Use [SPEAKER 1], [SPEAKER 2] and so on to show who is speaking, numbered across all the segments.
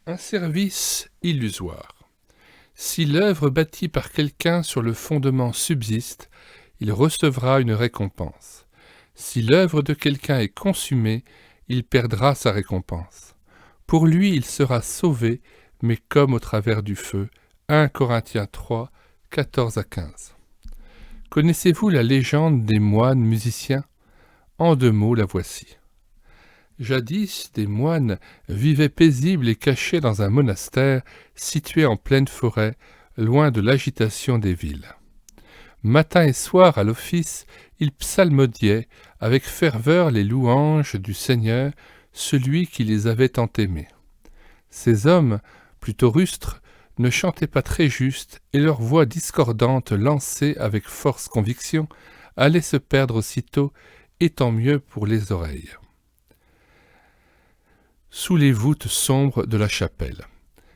[SPEAKER 1] Un service illusoire. Si l'œuvre bâtie par quelqu'un sur le fondement subsiste, il recevra une récompense. Si l'œuvre de quelqu'un est consumée, il perdra sa récompense. Pour lui, il sera sauvé, mais comme au travers du feu. 1 Corinthiens 3, 14 à 15. Connaissez-vous la légende des moines musiciens? En 2 mots, la voici. Jadis, des moines vivaient paisibles et cachés dans un monastère situé en pleine forêt, loin de l'agitation des villes. Matin et soir, à l'office, ils psalmodiaient avec ferveur les louanges du Seigneur, celui qui les avait tant aimés. Ces hommes, plutôt rustres, ne chantaient pas très juste, et leur voix discordante, lancée avec force conviction, allait se perdre aussitôt, et tant mieux pour les oreilles. Sous les voûtes sombres de la chapelle.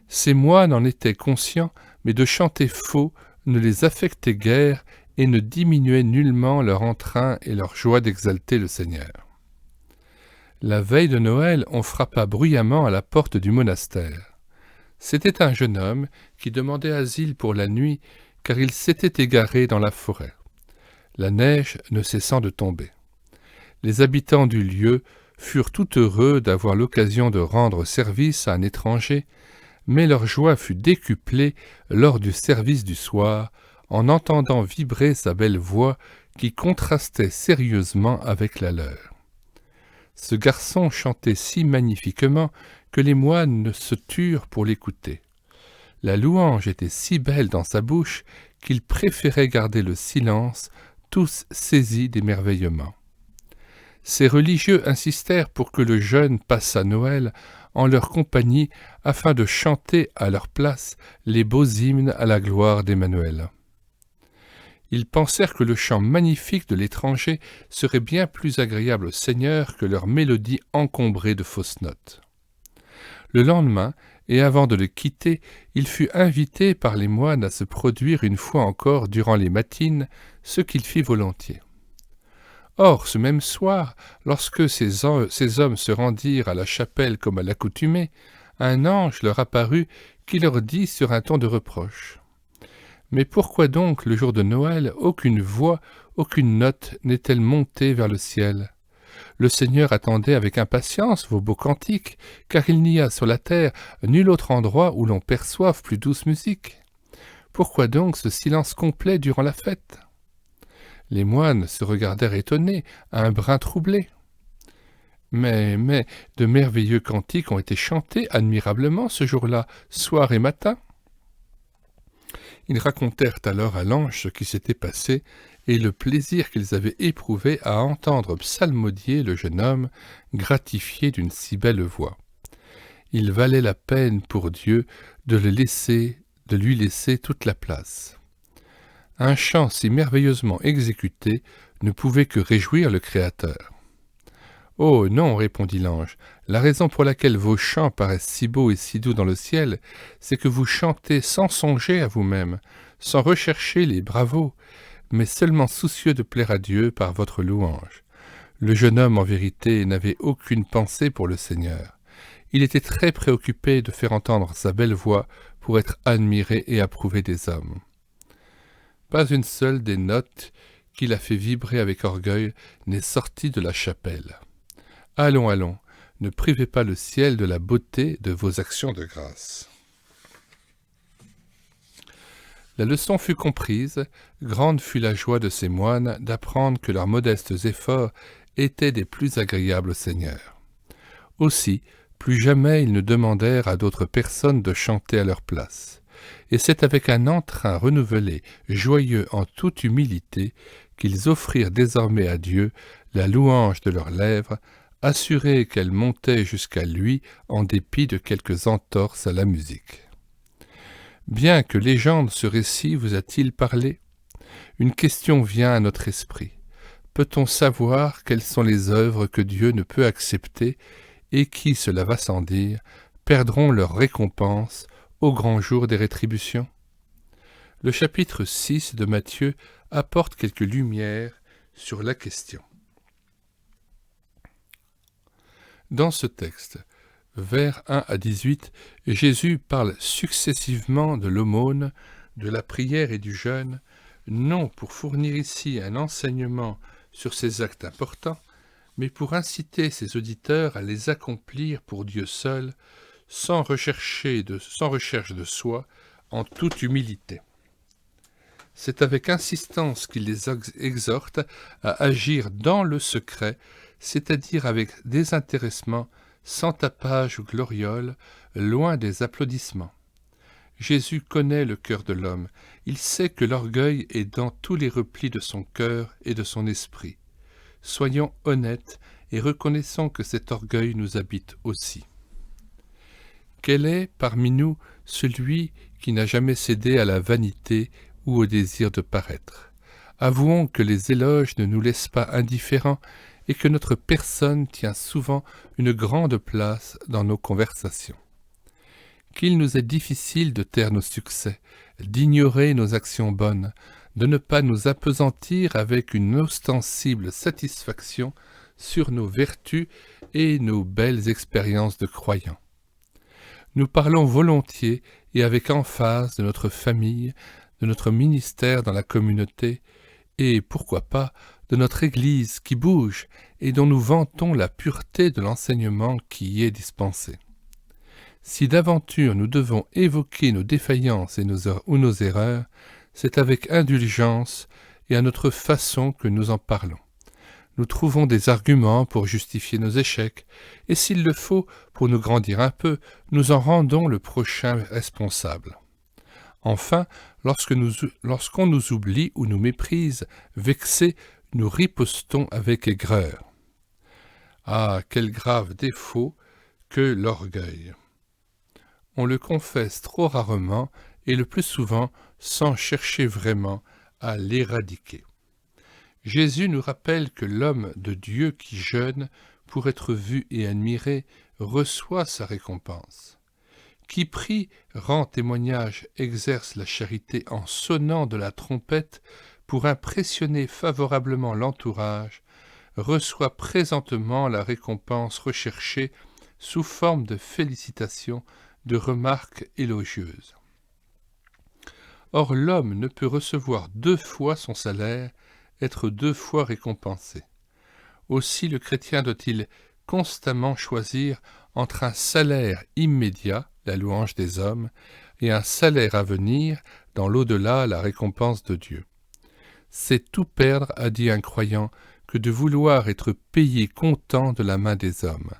[SPEAKER 1] Ces moines en étaient conscients, mais de chanter faux ne les affectait guère et ne diminuait nullement leur entrain et leur joie d'exalter le Seigneur. La veille de Noël, on frappa bruyamment à la porte du monastère. C'était un jeune homme qui demandait asile pour la nuit, car il s'était égaré dans la forêt, la neige ne cessant de tomber. Les habitants du lieu furent tout heureux d'avoir l'occasion de rendre service à un étranger, mais leur joie fut décuplée lors du service du soir, en entendant vibrer sa belle voix qui contrastait sérieusement avec la leur. Ce garçon chantait si magnifiquement que les moines se turent pour l'écouter. La louange était si belle dans sa bouche qu'ils préféraient garder le silence, tous saisis d'émerveillement. Ces religieux insistèrent pour que le jeune passât Noël en leur compagnie afin de chanter à leur place les beaux hymnes à la gloire d'Emmanuel. Ils pensèrent que le chant magnifique de l'étranger serait bien plus agréable au Seigneur que leur mélodie encombrée de fausses notes. Le lendemain, et avant de le quitter, il fut invité par les moines à se produire une fois encore durant les matines, ce qu'il fit volontiers. Or, ce même soir, lorsque ces hommes se rendirent à la chapelle comme à l'accoutumée, un ange leur apparut qui leur dit sur un ton de reproche. « Mais pourquoi donc, le jour de Noël, aucune voix, aucune note n'est-elle montée vers le ciel ? Le Seigneur attendait avec impatience vos beaux cantiques, car il n'y a sur la terre nul autre endroit où l'on perçoive plus douce musique. Pourquoi donc ce silence complet durant la fête ?» Les moines se regardèrent étonnés, un brin troublés. Mais de merveilleux cantiques ont été chantés admirablement ce jour-là, soir et matin. Ils racontèrent alors à l'ange ce qui s'était passé et le plaisir qu'ils avaient éprouvé à entendre psalmodier le jeune homme, gratifié d'une si belle voix. Il valait la peine pour Dieu de lui laisser toute la place. Un chant si merveilleusement exécuté ne pouvait que réjouir le Créateur. « Oh non, répondit l'ange, la raison pour laquelle vos chants paraissent si beaux et si doux dans le ciel, c'est que vous chantez sans songer à vous-même, sans rechercher les bravos, mais seulement soucieux de plaire à Dieu par votre louange. Le jeune homme, en vérité, n'avait aucune pensée pour le Seigneur. Il était très préoccupé de faire entendre sa belle voix pour être admiré et approuvé des hommes. Pas une seule des notes qu'il a fait vibrer avec orgueil n'est sortie de la chapelle. Allons, allons, ne privez pas le ciel de la beauté de vos actions de grâce. » La leçon fut comprise, grande fut la joie de ces moines d'apprendre que leurs modestes efforts étaient des plus agréables au Seigneur. Aussi, plus jamais ils ne demandèrent à d'autres personnes de chanter à leur place. Et c'est avec un entrain renouvelé, joyeux en toute humilité, qu'ils offrirent désormais à Dieu la louange de leurs lèvres, assurés qu'elle montait jusqu'à lui en dépit de quelques entorses à la musique. Bien que légende ce récit vous a-t-il parlé, une question vient à notre esprit. Peut-on savoir quelles sont les œuvres que Dieu ne peut accepter et qui, cela va sans dire, perdront leur récompense au grand jour des rétributions? Le chapitre 6 de Matthieu apporte quelques lumières sur la question. Dans ce texte, Vers 1 à 18, Jésus parle successivement de l'aumône, de la prière et du jeûne, non pour fournir ici un enseignement sur ces actes importants, mais pour inciter ses auditeurs à les accomplir pour Dieu seul, sans recherche de soi, en toute humilité. C'est avec insistance qu'il les exhorte à agir dans le secret, c'est-à-dire avec désintéressement, sans tapage ou gloriole, loin des applaudissements. Jésus connaît le cœur de l'homme, il sait que l'orgueil est dans tous les replis de son cœur et de son esprit. Soyons honnêtes et reconnaissons que cet orgueil nous habite aussi. Quel est parmi nous celui qui n'a jamais cédé à la vanité ou au désir de paraître? Avouons que les éloges ne nous laissent pas indifférents et que notre personne tient souvent une grande place dans nos conversations. Qu'il nous est difficile de taire nos succès, d'ignorer nos actions bonnes, de ne pas nous appesantir avec une ostensible satisfaction sur nos vertus et nos belles expériences de croyants. Nous parlons volontiers et avec emphase de notre famille, de notre ministère dans la communauté, et pourquoi pas de notre Église qui bouge et dont nous vantons la pureté de l'enseignement qui y est dispensé. Si d'aventure nous devons évoquer nos défaillances ou nos erreurs, c'est avec indulgence et à notre façon que nous en parlons. Nous trouvons des arguments pour justifier nos échecs, et s'il le faut, pour nous grandir un peu, nous en rendons le prochain responsable. Enfin, lorsqu'on nous oublie ou nous méprise, vexés, nous ripostons avec aigreur. Ah, quel grave défaut que l'orgueil! On le confesse trop rarement et le plus souvent sans chercher vraiment à l'éradiquer. Jésus nous rappelle que l'homme de Dieu qui jeûne, pour être vu et admiré, reçoit sa récompense. Qui prie, rend témoignage, exerce la charité en sonnant de la trompette pour impressionner favorablement l'entourage, reçoit présentement la récompense recherchée sous forme de félicitations, de remarques élogieuses. Or l'homme ne peut recevoir 2 fois son salaire, être 2 fois récompensé. Aussi le chrétien doit-il constamment choisir entre un salaire immédiat, la louange des hommes, et un salaire à venir, dans l'au-delà, la récompense de Dieu. C'est tout perdre, a dit un croyant, que de vouloir être payé content de la main des hommes.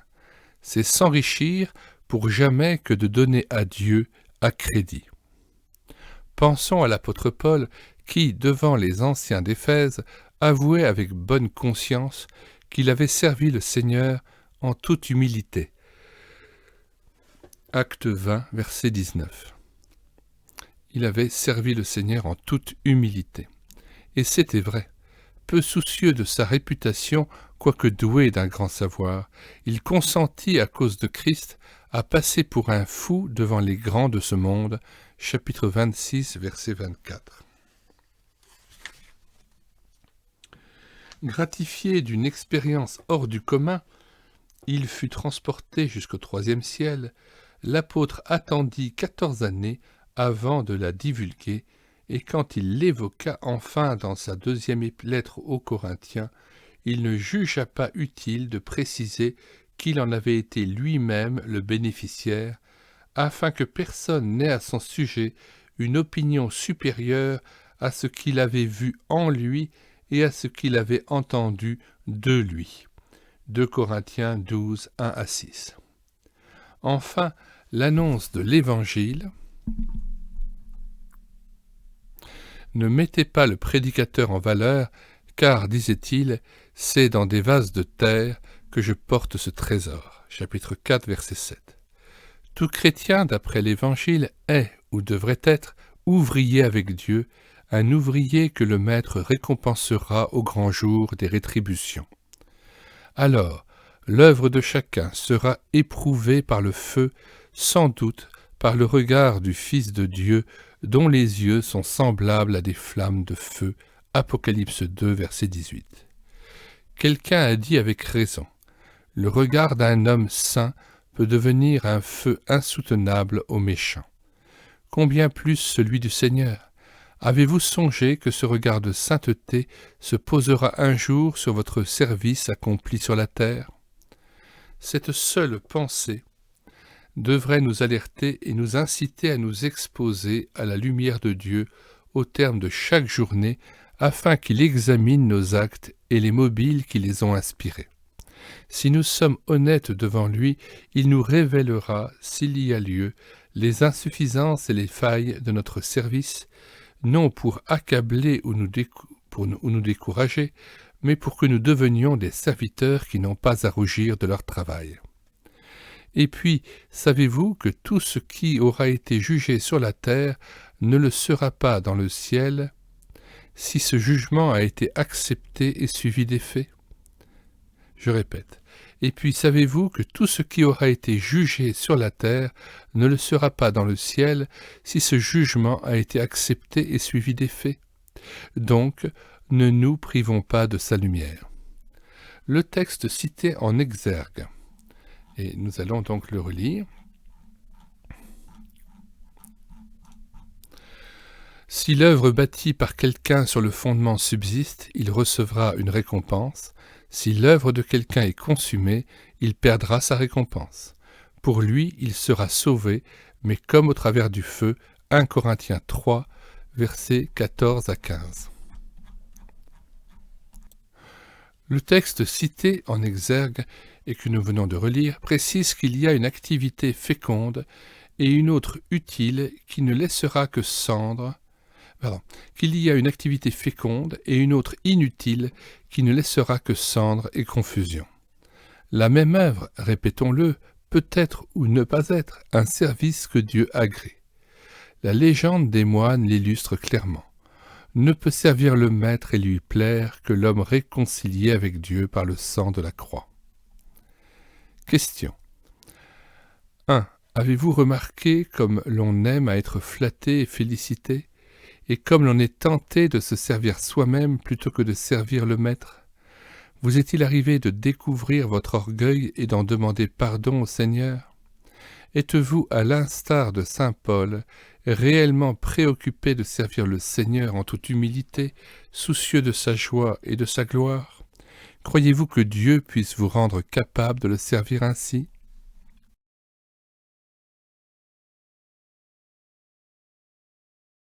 [SPEAKER 1] C'est s'enrichir pour jamais que de donner à Dieu à crédit. Pensons à l'apôtre Paul qui, devant les anciens d'Éphèse, avouait avec bonne conscience qu'il avait servi le Seigneur en toute humilité. Acte 20, verset 19. Il avait servi le Seigneur en toute humilité. Et c'était vrai. Peu soucieux de sa réputation, quoique doué d'un grand savoir, il consentit à cause de Christ à passer pour un fou devant les grands de ce monde. Chapitre 26, verset 24. Gratifié d'une expérience hors du commun, il fut transporté jusqu'au 3e ciel. L'apôtre attendit 14 années avant de la divulguer, et quand il l'évoqua enfin dans sa 2e lettre aux Corinthiens, il ne jugea pas utile de préciser qu'il en avait été lui-même le bénéficiaire, afin que personne n'ait à son sujet une opinion supérieure à ce qu'il avait vu en lui et à ce qu'il avait entendu de lui. 2 Corinthiens 12, 1 à 6. Enfin, l'annonce de l'Évangile ne mettait pas le prédicateur en valeur, car, disait-il, c'est dans des vases de terre que je porte ce trésor. Chapitre 4, verset 7. Tout chrétien, d'après l'Évangile, est, ou devrait être, ouvrier avec Dieu, un ouvrier que le Maître récompensera au grand jour des rétributions. Alors, l'œuvre de chacun sera éprouvée par le feu, sans doute par le regard du Fils de Dieu, dont les yeux sont semblables à des flammes de feu. Apocalypse 2, verset 18. Quelqu'un a dit avec raison, « Le regard d'un homme saint peut devenir un feu insoutenable aux méchants. Combien plus celui du Seigneur? Avez-vous songé que ce regard de sainteté se posera un jour sur votre service accompli sur la terre? Cette seule pensée devrait nous alerter et nous inciter à nous exposer à la lumière de Dieu au terme de chaque journée afin qu'il examine nos actes et les mobiles qui les ont inspirés. Si nous sommes honnêtes devant lui, il nous révélera, s'il y a lieu, les insuffisances et les failles de notre service, non pour accabler ou nous décourager, mais pour que nous devenions des serviteurs qui n'ont pas à rougir de leur travail. Et puis, savez-vous que tout ce qui aura été jugé sur la terre ne le sera pas dans le ciel, si ce jugement a été accepté et suivi des faits? Je répète. Et puis, savez-vous que tout ce qui aura été jugé sur la terre ne le sera pas dans le ciel, si ce jugement a été accepté et suivi des faits? Donc, ne nous privons pas de sa lumière. Le texte cité en exergue, et nous allons donc le relire. Si l'œuvre bâtie par quelqu'un sur le fondement subsiste, il recevra une récompense. Si l'œuvre de quelqu'un est consumée, il perdra sa récompense. Pour lui, il sera sauvé, mais comme au travers du feu. 1 Corinthiens 3, versets 14 à 15. Le texte cité en exergue et que nous venons de relire précise qu'il y a une activité féconde et une autre utile qui ne laissera que qu'il y a une activité féconde et une autre inutile qui ne laissera que cendre et confusion. La même œuvre, répétons-le, peut être ou ne pas être un service que Dieu agrée. La légende des moines l'illustre clairement. Ne peut servir le Maître et lui plaire que l'homme réconcilié avec Dieu par le sang de la croix. Question. 1. Avez-vous remarqué comme l'on aime à être flatté et félicité, et comme l'on est tenté de se servir soi-même plutôt que de servir le Maître? Vous est-il arrivé de découvrir votre orgueil et d'en demander pardon au Seigneur? Êtes-vous, à l'instar de saint Paul, réellement préoccupé de servir le Seigneur en toute humilité, soucieux de sa joie et de sa gloire? Croyez-vous que Dieu puisse vous rendre capable de le servir ainsi?